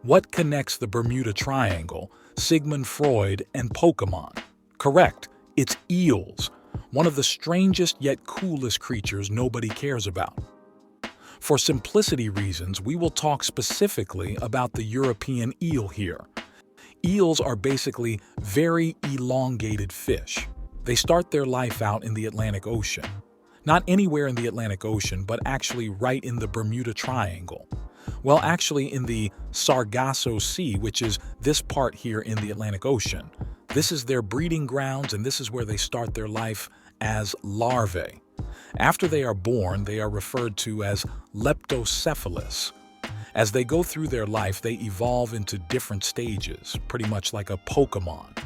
What connects the Bermuda Triangle, Sigmund Freud, and Pokemon? Correct, it's eels, one of the strangest yet coolest creatures nobody cares about. For simplicity reasons, we will talk specifically about the European eel here. Eels are basically very elongated fish. They start their life out in the Atlantic Ocean. Not anywhere in the Atlantic Ocean, but actually right in the Bermuda Triangle. Well, actually in the Sargasso Sea, which is this part here in the Atlantic Ocean. This is their breeding grounds, and this is where they start their life as larvae. After they are born, they are referred to as leptocephalus. As they go through their life, they evolve into different stages, pretty much like a Pokemon.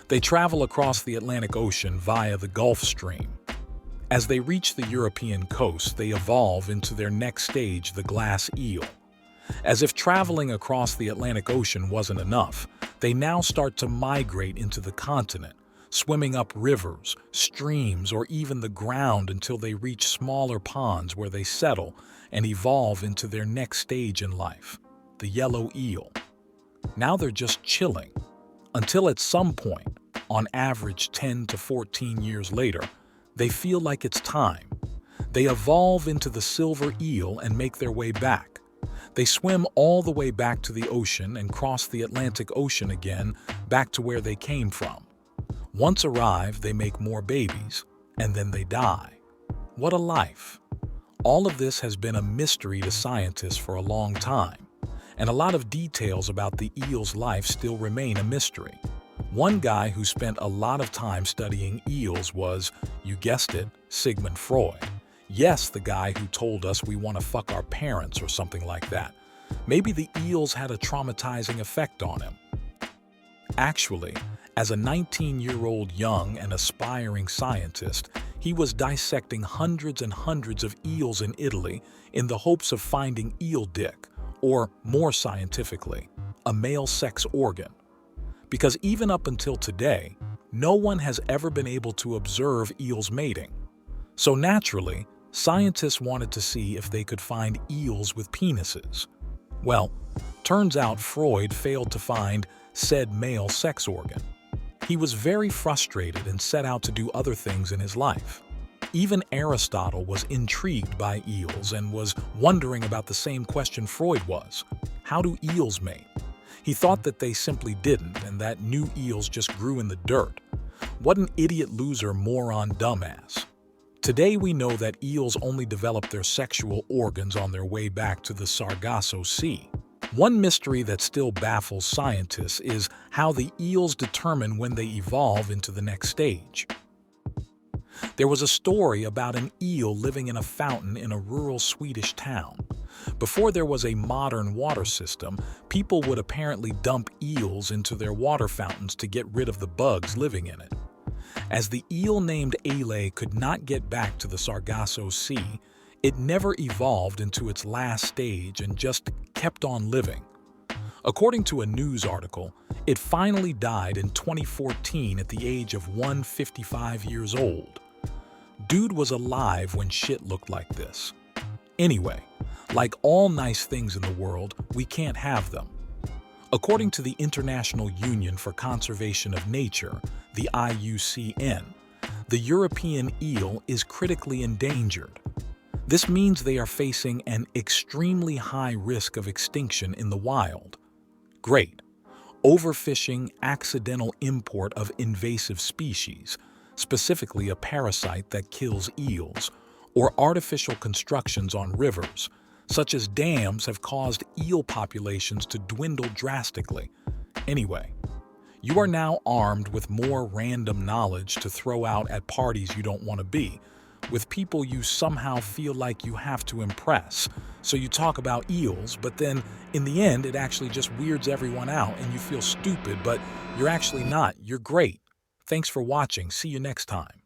They travel across the Atlantic Ocean via the Gulf Stream. As they reach the European coast, they evolve into their next stage, the glass eel. As if traveling across the Atlantic Ocean wasn't enough, they now start to migrate into the continent, swimming up rivers, streams, or even the ground until they reach smaller ponds where they settle and evolve into their next stage in life, the yellow eel. Now they're just chilling, until at some point, on average 10 to 14 years later, they feel like it's time. They evolve into the silver eel and make their way back. They swim all the way back to the ocean and cross the Atlantic Ocean again, back to where they came from. Once arrived, they make more babies, and then they die. What a life! All of this has been a mystery to scientists for a long time, and a lot of details about the eel's life still remain a mystery. One guy who spent a lot of time studying eels was, you guessed it, Sigmund Freud. Yes, the guy who told us we want to fuck our parents or something like that. Maybe the eels had a traumatizing effect on him. Actually, as a 19-year-old young and aspiring scientist, he was dissecting hundreds and hundreds of eels in Italy in the hopes of finding eel dick, or more scientifically, a male sex organ. Because even up until today, no one has ever been able to observe eels mating. So naturally, scientists wanted to see if they could find eels with penises. Well, turns out Freud failed to find said male sex organ. He was very frustrated and set out to do other things in his life. Even Aristotle was intrigued by eels and was wondering about the same question Freud was. How do eels mate? He thought that they simply didn't and that new eels just grew in the dirt. What an idiot, loser, moron, dumbass. Today we know that eels only develop their sexual organs on their way back to the Sargasso Sea. One mystery that still baffles scientists is how the eels determine when they evolve into the next stage. There was a story about an eel living in a fountain in a rural Swedish town. Before there was a modern water system, people would apparently dump eels into their water fountains to get rid of the bugs living in it. As the eel named Ale could not get back to the Sargasso Sea, it never evolved into its last stage and just kept on living. According to a news article, it finally died in 2014 at the age of 155 years old. Dude was alive when shit looked like this. Anyway, like all nice things in the world, we can't have them. According to the International Union for Conservation of Nature, the IUCN, the European eel is critically endangered. This means they are facing an extremely high risk of extinction in the wild. Great. Overfishing, accidental import of invasive species, specifically a parasite that kills eels, or artificial constructions on rivers, such as dams, have caused eel populations to dwindle drastically. Anyway, you are now armed with more random knowledge to throw out at parties you don't want to be, with people you somehow feel like you have to impress. So you talk about eels, but then in the end it actually just weirds everyone out and you feel stupid, but you're actually not. You're great. Thanks for watching. See you next time.